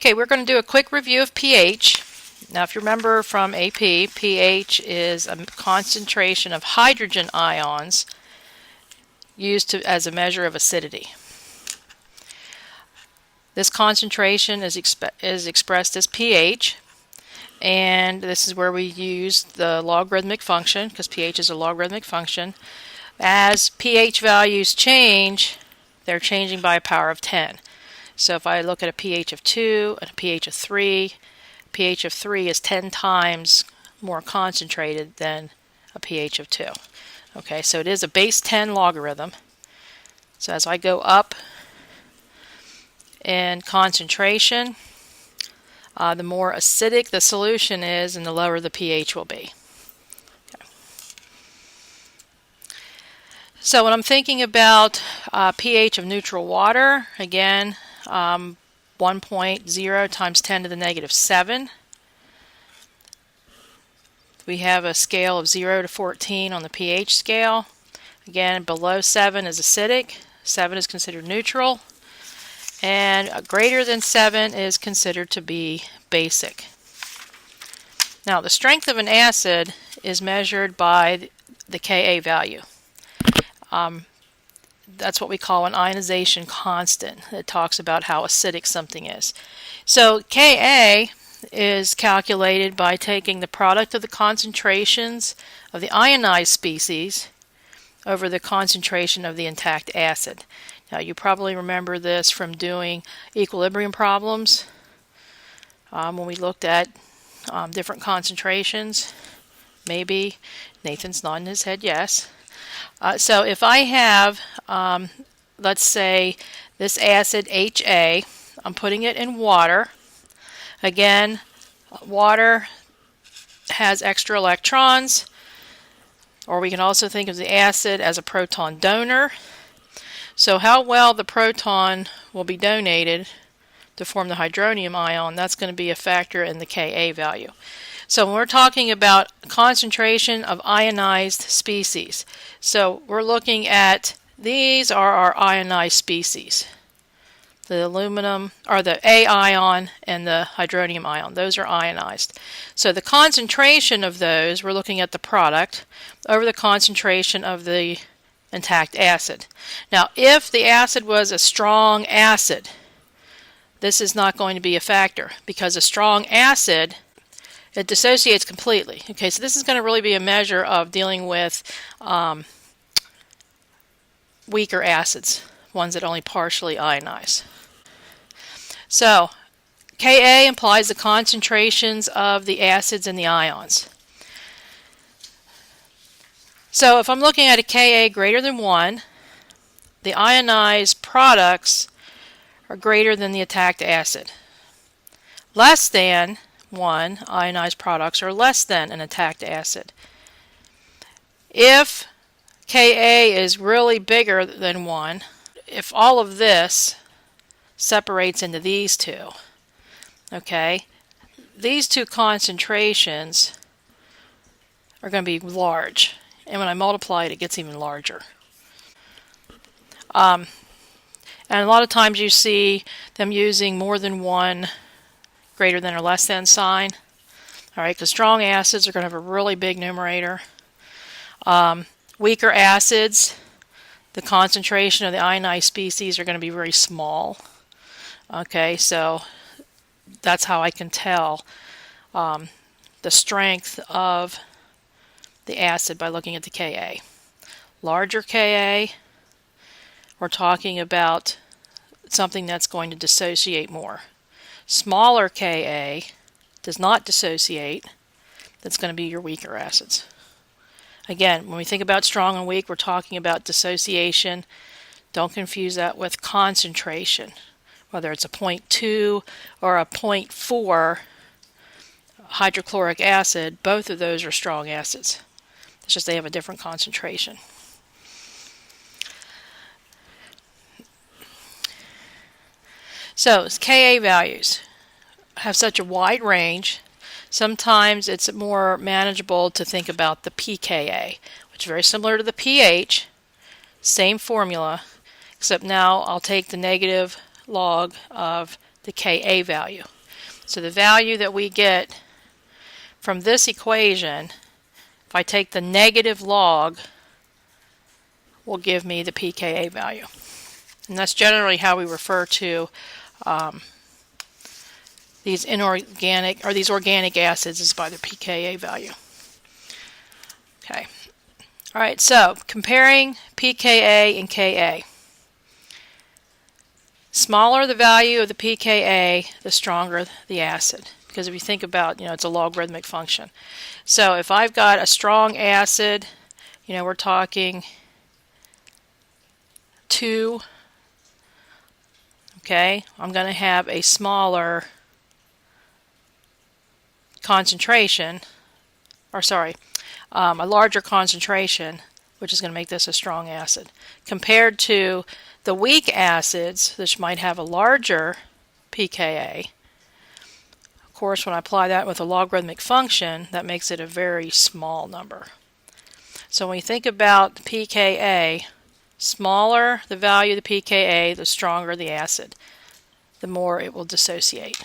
Okay, we're going to do a quick review of pH. Now, if you remember from AP, pH is a concentration of hydrogen ions used as a measure of acidity. This concentration is expressed as pH, and this is where we use the logarithmic function, because pH is a logarithmic function. As pH values change, they're changing by a power of 10. So if I look at a pH of 2 and a pH of 3, pH of 3 is 10 times more concentrated than a pH of 2. Okay, so it is a base 10 logarithm. So as I go up in concentration, the more acidic the solution is and the lower the pH will be. Okay. So when I'm thinking about pH of neutral water, again, 1.0 times 10 to the negative 7. We have a scale of 0 to 14 on the pH scale. Again, below 7 is acidic, 7 is considered neutral, and greater than 7 is considered to be basic. Now, the strength of an acid is measured by the Ka value. That's what we call an ionization constant. It talks about how acidic something is. So Ka is calculated by taking the product of the concentrations of the ionized species over the concentration of the intact acid. Now, you probably remember this from doing equilibrium problems when we looked at different concentrations. Maybe Nathan's nodding his head yes. So if I have, let's say, this acid HA, I'm putting it in water. Again, water has extra electrons, or we can also think of the acid as a proton donor. So how well the proton will be donated to form the hydronium ion, that's going to be a factor in the Ka value. So when we're talking about concentration of ionized species, so we're looking at, these are our ionized species. The aluminum, or the A ion and the hydronium ion, those are ionized. So the concentration of those, we're looking at the product over the concentration of the intact acid. Now, if the acid was a strong acid, this is not going to be a factor, because a strong acid, it dissociates completely. Okay, so this is going to really be a measure of dealing with weaker acids, ones that only partially ionize. So, Ka implies the concentrations of the acids and the ions. So if I'm looking at a Ka greater than 1, the ionized products are greater than the attacked acid. Less than 1, ionized products are less than an attacked acid. If Ka is really bigger than 1, if all of this separates into these two, okay, these two concentrations are going to be large, and when I multiply it, it gets even larger. And a lot of times you see them using more than one greater than or less than sign. All right, because strong acids are going to have a really big numerator. Weaker acids, the concentration of the ionized species are going to be very small. Okay, so that's how I can tell the strength of the acid by looking at the Ka. Larger Ka, we're talking about something that's going to dissociate more. Smaller Ka does not dissociate. That's going to be your weaker acids. Again, when we think about strong and weak, we're talking about dissociation. Don't confuse that with concentration. Whether it's a 0.2 or a 0.4 hydrochloric acid, both of those are strong acids. It's just they have a different concentration. So Ka values have such a wide range. Sometimes it's more manageable to think about the pKa, which is very similar to the pH, same formula, except now I'll take the negative log of the Ka value. So the value that we get from this equation, if I take the negative log, will give me the pKa value. And that's generally how we refer to these inorganic or these organic acids, is by their pKa value. Okay. All right, so comparing pKa and Ka. Smaller the value of the pKa, the stronger the acid. Because if you think about, it's a logarithmic function. So if I've got a strong acid, we're talking 2, okay, I'm going to have a smaller concentration, or sorry, a larger concentration, which is going to make this a strong acid, compared to the weak acids, which might have a larger pKa. Of course, when I apply that with a logarithmic function, that makes it a very small number. So when you think about pKa, smaller the value of the pKa, the stronger the acid, the more it will dissociate.